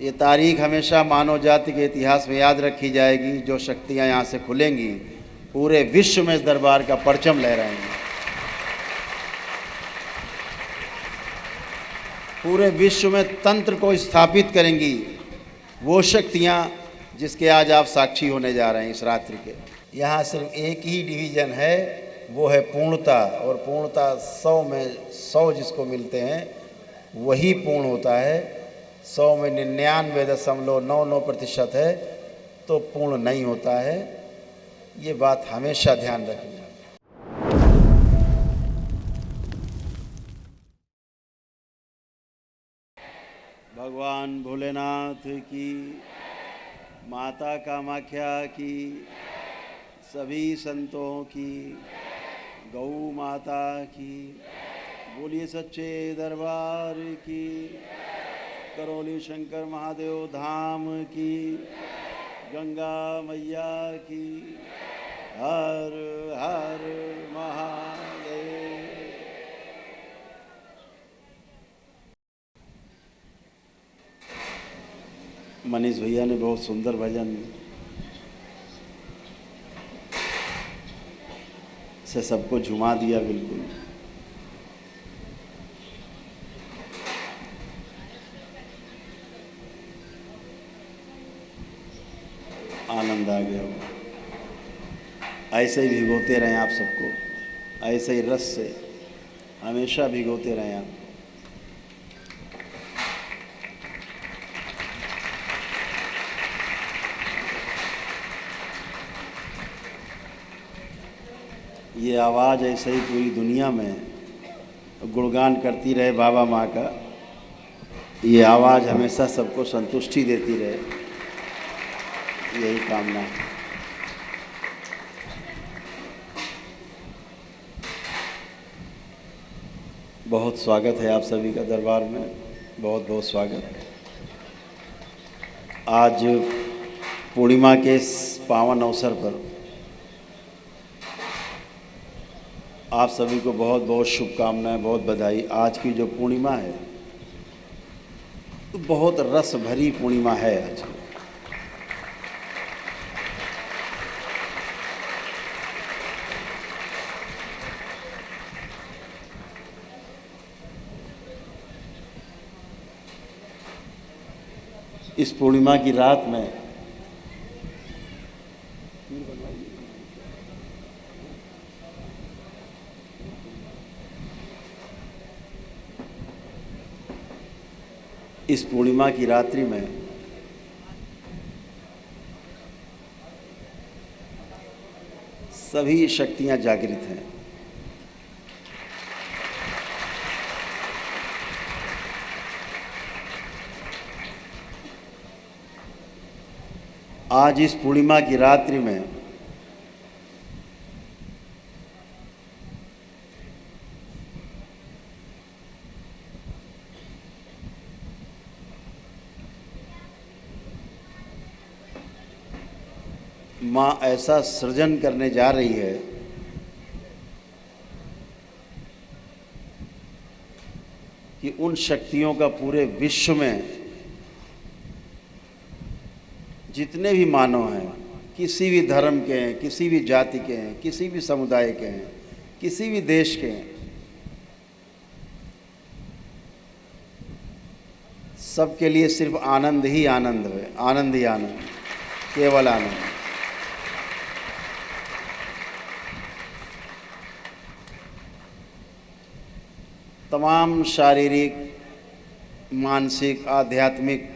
ये तारीख हमेशा मानव जाति के इतिहास में याद रखी जाएगी। जो शक्तियाँ यहाँ से खुलेंगी पूरे विश्व में इस दरबार का परचम लहराएंगी। पूरे विश्व में तंत्र को स्थापित करेंगी वो शक्तियाँ जिसके आज आप साक्षी होने जा रहे हैं इस रात्रि के। यहाँ सिर्फ एक ही डिवीज़न है, वो है पूर्णता। और पूर्णता 100 में 100 जिसको मिलते हैं वही पूर्ण होता है। 100 में 99.99% है तो पूर्ण नहीं होता है। ये बात हमेशा ध्यान रखना। भगवान भोलेनाथ की, माता कामाख्या की, सभी संतों की, गौ माता की, बोलिए सच्चे दरबार की, करौली शंकर महादेव धाम की, गंगा मैया की, हर हर महादेव। मनीष भैया ने बहुत सुंदर भजन से सबको झुमा दिया। बिल्कुल आनंद आ गया। ऐसे ही भिगोते रहें आप सबको, ऐसे ही रस से हमेशा भिगोते रहें आप। ये आवाज़ ऐसे ही पूरी दुनिया में गुणगान करती रहे बाबा माँ का। ये आवाज़ हमेशा सबको संतुष्टि देती रहे, यही कामना है। बहुत स्वागत है आप सभी का दरबार में, बहुत बहुत स्वागत। आज पूर्णिमा के इस पावन अवसर पर आप सभी को बहुत बहुत शुभकामनाएं, बहुत बधाई। आज की जो पूर्णिमा है तो बहुत रस भरी पूर्णिमा है आज की। इस पूर्णिमा की रात में इस पूर्णिमा की रात्रि में सभी शक्तियां जागृत हैं। आज इस पूर्णिमा की रात्रि में माँ ऐसा सृजन करने जा रही है कि उन शक्तियों का पूरे विश्व में जितने भी मानव हैं, किसी भी धर्म के हैं, किसी भी जाति के हैं, किसी भी समुदाय के हैं, किसी भी देश के हैं, सबके लिए सिर्फ आनंद ही आनंद है। आनंद ही आनंद, केवल आनंद। तमाम शारीरिक, मानसिक, आध्यात्मिक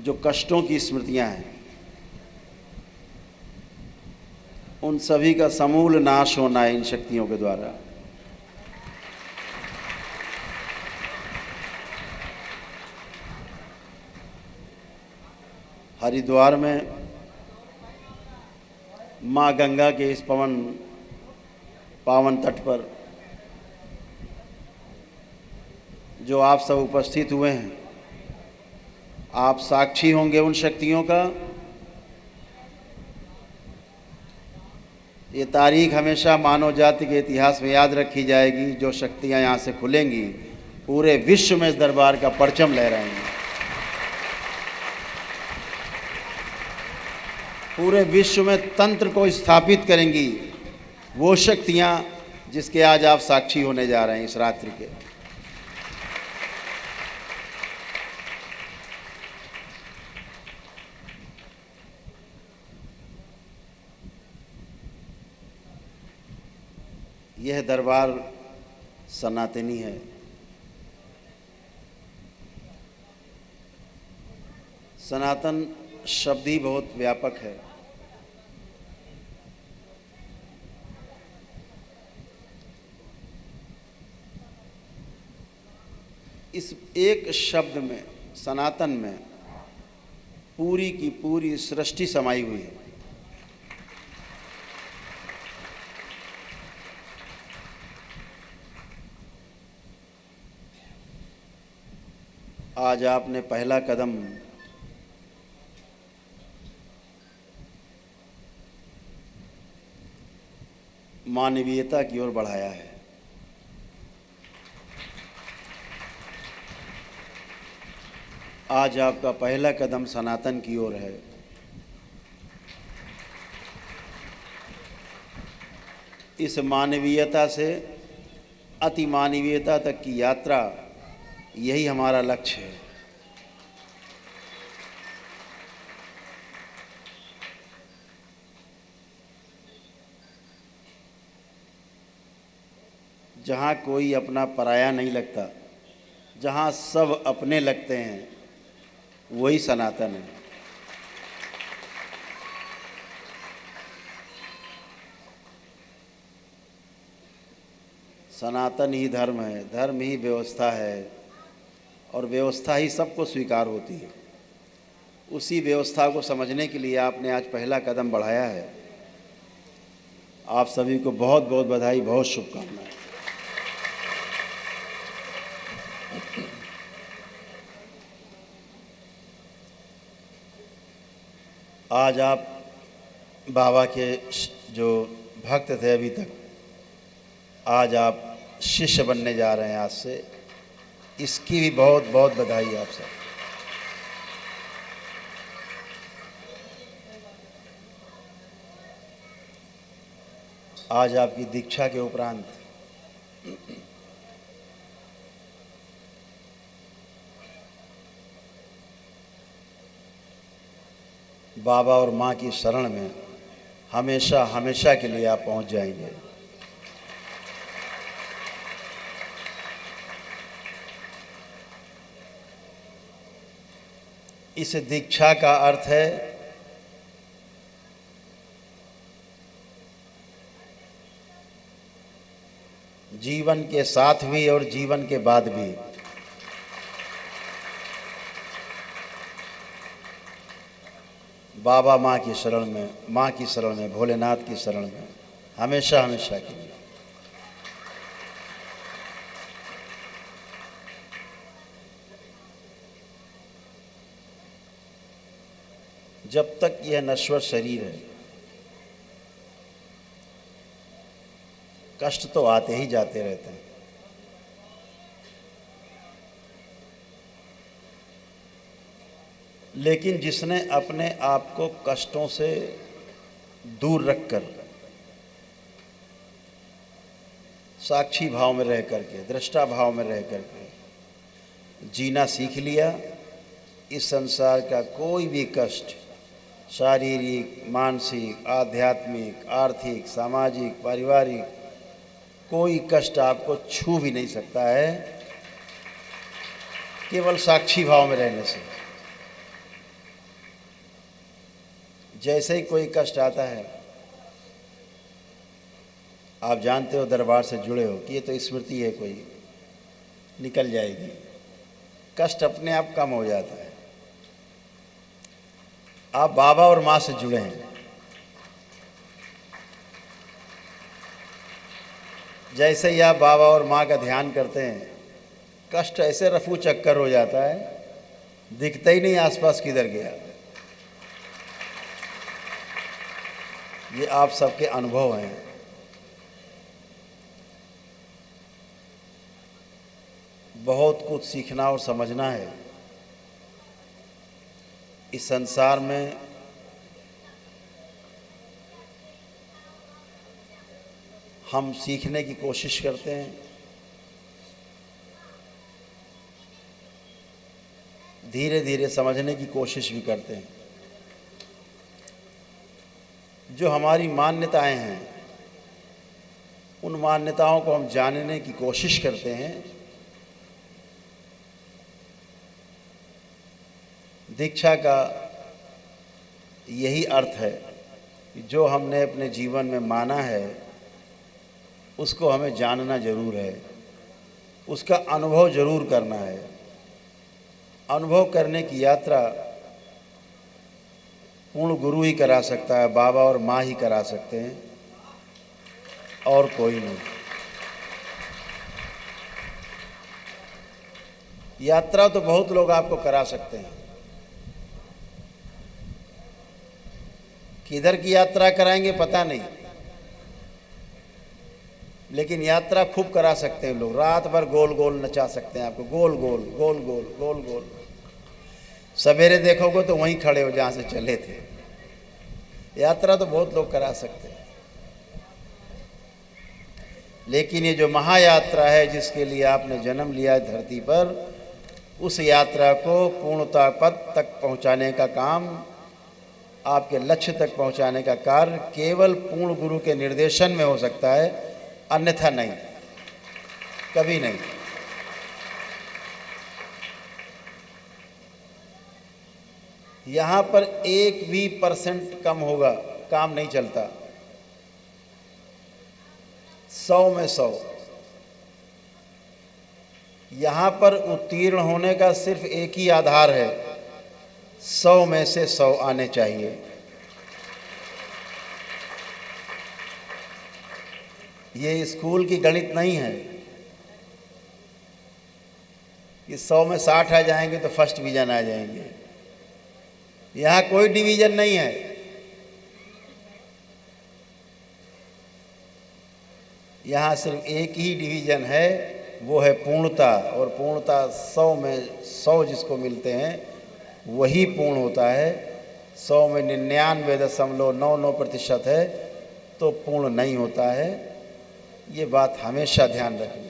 जो कष्टों की स्मृतियां हैं, उन सभी का समूल नाश होना है इन शक्तियों के द्वारा। हरिद्वार में माँ गंगा के इस पावन तट पर जो आप सब उपस्थित हुए हैं, आप साक्षी होंगे उन शक्तियों का। ये तारीख हमेशा मानव जाति के इतिहास में याद रखी जाएगी। जो शक्तियाँ यहाँ से खुलेंगी पूरे विश्व में इस दरबार का परचम लहराएंगे। पूरे विश्व में तंत्र को स्थापित करेंगी वो शक्तियाँ जिसके आज आप साक्षी होने जा रहे हैं इस रात्रि के। यह दरबार सनातनी है। सनातन शब्द ही बहुत व्यापक है। इस एक शब्द में, सनातन में, पूरी की पूरी सृष्टि समाई हुई है। आज आपने पहला कदम मानवीयता की ओर बढ़ाया है। आज आपका पहला कदम सनातन की ओर है। इस मानवीयता से अति मानवीयता तक की यात्रा, यही हमारा लक्ष्य है। जहाँ कोई अपना पराया नहीं लगता, जहाँ सब अपने लगते हैं, वही सनातन है। सनातन ही धर्म है, धर्म ही व्यवस्था है, और व्यवस्था ही सबको स्वीकार होती है। उसी व्यवस्था को समझने के लिए आपने आज पहला कदम बढ़ाया है। आप सभी को बहुत बहुत बधाई, बहुत शुभकामनाएं। आज आप बाबा के जो भक्त थे अभी तक, आज आप शिष्य बनने जा रहे हैं आज से, इसकी भी बहुत बहुत बधाई आप सब। आज आपकी दीक्षा के उपरांत बाबा और माँ की शरण में हमेशा हमेशा के लिए आप पहुँच जाएंगे। इस दीक्षा का अर्थ है जीवन के साथ भी और जीवन के बाद भी बाबा माँ की शरण में, माँ की शरण में, भोलेनाथ की शरण में हमेशा हमेशा के लिए। जब तक यह नश्वर शरीर है, कष्ट तो आते ही जाते रहते हैं। लेकिन जिसने अपने आप को कष्टों से दूर रखकर साक्षी भाव में रह करके, दृष्टा भाव में रह करके जीना सीख लिया, इस संसार का कोई भी कष्ट, शारीरिक, मानसिक, आध्यात्मिक, आर्थिक, सामाजिक, पारिवारिक, कोई कष्ट आपको छू भी नहीं सकता है, केवल साक्षी भाव में रहने से। जैसे ही कोई कष्ट आता है, आप जानते हो, दरबार से जुड़े हो कि ये तो स्मृति है, कोई निकल जाएगी, कष्ट अपने आप कम हो जाता है। आप बाबा और माँ से जुड़े हैं। जैसे ही आप बाबा और माँ का ध्यान करते हैं, कष्ट ऐसे रफू चक्कर हो जाता है, दिखता ही नहीं आसपास किधर गया। ये आप सबके अनुभव हैं। बहुत कुछ सीखना और समझना है। इस संसार में हम सीखने की कोशिश करते हैं, धीरे धीरे समझने की कोशिश भी करते हैं। जो हमारी मान्यताएं हैं, उन मान्यताओं को हम जानने की कोशिश करते हैं। दीक्षा का यही अर्थ है कि जो हमने अपने जीवन में माना है उसको हमें जानना जरूर है, उसका अनुभव जरूर करना है। अनुभव करने की यात्रा पूर्ण गुरु ही करा सकता है, बाबा और माँ ही करा सकते हैं, और कोई नहीं। यात्रा तो बहुत लोग आपको करा सकते हैं। किधर की यात्रा कराएंगे पता नहीं, लेकिन यात्रा खूब करा सकते हैं लोग। रात भर गोल गोल नचा सकते हैं आपको, गोल गोल गोल गोल गोल गोल। सवेरे देखोगे तो वहीं खड़े हो जहाँ से चले थे। यात्रा तो बहुत लोग करा सकते हैं, लेकिन ये जो महायात्रा है जिसके लिए आपने जन्म लिया है धरती पर, उस यात्रा को पूर्णता पद तक पहुँचाने का काम, आपके लक्ष्य तक पहुँचाने का कार्य केवल पूर्ण गुरु के निर्देशन में हो सकता है, अन्यथा नहीं, कभी नहीं। यहाँ पर 1% कम होगा, काम नहीं चलता। 100 में 100। यहाँ पर उत्तीर्ण होने का सिर्फ एक ही आधार है, 100 में से 100 आने चाहिए। ये स्कूल की गणित नहीं है कि 100 में 60 आ जाएंगे तो फर्स्ट डिवीजन आ जाएंगे। यहाँ कोई डिवीजन नहीं है। यहाँ सिर्फ एक ही डिवीजन है, वो है पूर्णता। और पूर्णता 100 में 100 जिसको मिलते हैं वही पूर्ण होता है। 100 में 99.99% है तो पूर्ण नहीं होता है। ये बात हमेशा ध्यान रखनी है।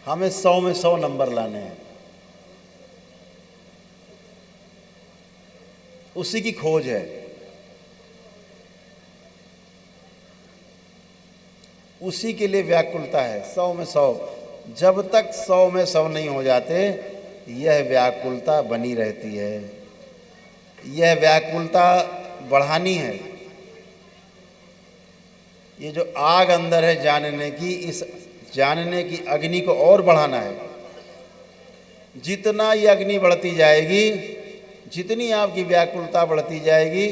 हमें 100 में 100 नंबर लाने हैं, उसी की खोज है। उसी के लिए व्याकुलता है। 100 में 100, जब तक 100 में 100 नहीं हो जाते, यह व्याकुलता बनी रहती है। यह व्याकुलता बढ़ानी है। ये जो आग अंदर है जानने की, इस जानने की अग्नि को और बढ़ाना है। जितना ये अग्नि बढ़ती जाएगी, जितनी आपकी व्याकुलता बढ़ती जाएगी,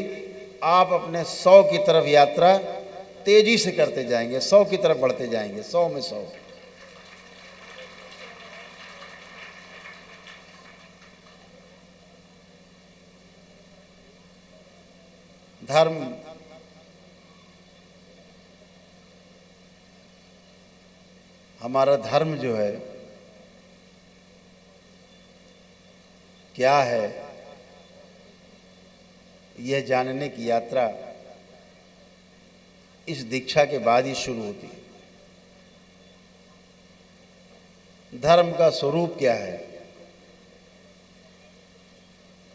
आप अपने 100 की तरफ यात्रा तेजी से करते जाएंगे, 100 की तरफ बढ़ते जाएंगे। 100 में 100। धर्म हमारा धर्म जो है क्या है, यह जानने की यात्रा इस दीक्षा के बाद ही शुरू होती है। धर्म का स्वरूप क्या है,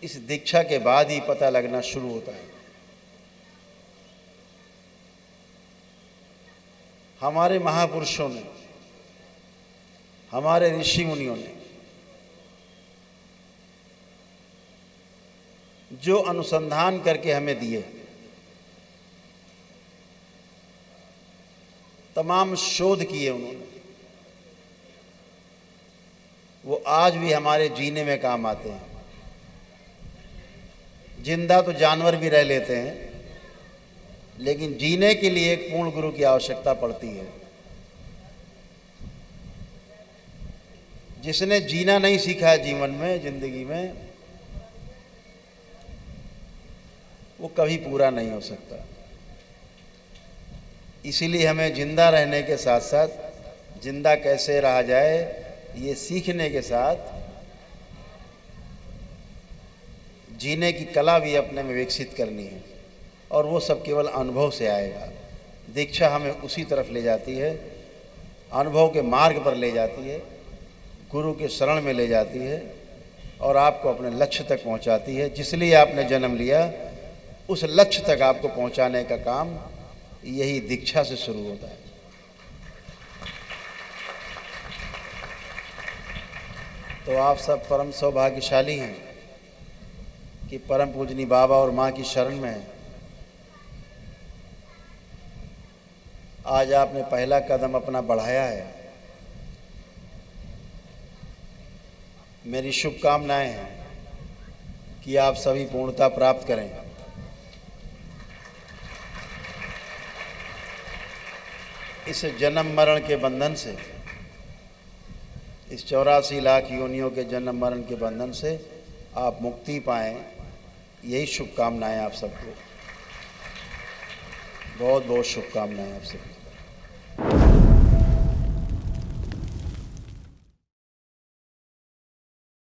इस दीक्षा के बाद ही पता लगना शुरू होता है। हमारे महापुरुषों ने, हमारे ऋषि मुनियों ने जो अनुसंधान करके हमें दिए, तमाम शोध किए उन्होंने, वो आज भी हमारे जीने में काम आते हैं। जिंदा तो जानवर भी रह लेते हैं, लेकिन जीने के लिए एक पूर्ण गुरु की आवश्यकता पड़ती है। जिसने जीना नहीं सीखा है जीवन में, जिंदगी में, वो कभी पूरा नहीं हो सकता। इसीलिए हमें जिंदा रहने के साथ साथ जिंदा कैसे रहा जाए ये सीखने के साथ जीने की कला भी अपने में विकसित करनी है, और वो सब केवल अनुभव से आएगा। दीक्षा हमें उसी तरफ ले जाती है, अनुभव के मार्ग पर ले जाती है, गुरु के शरण में ले जाती है और आपको अपने लक्ष्य तक पहुंचाती है। जिसलिए आपने जन्म लिया उस लक्ष्य तक आपको पहुंचाने का काम यही दीक्षा से शुरू होता है। तो आप सब परम सौभाग्यशाली हैं कि परम पूजनी बाबा और माँ की शरण में हैं। आज आपने पहला कदम अपना बढ़ाया है। मेरी शुभकामनाएं हैं कि आप सभी पूर्णता प्राप्त करें। इस जन्म मरण के बंधन से, इस 84 लाख योनियों के जन्म मरण के बंधन से आप मुक्ति पाएं, यही शुभकामनाएं आप सबको। बहुत बहुत शुभकामनाएं आप सबको।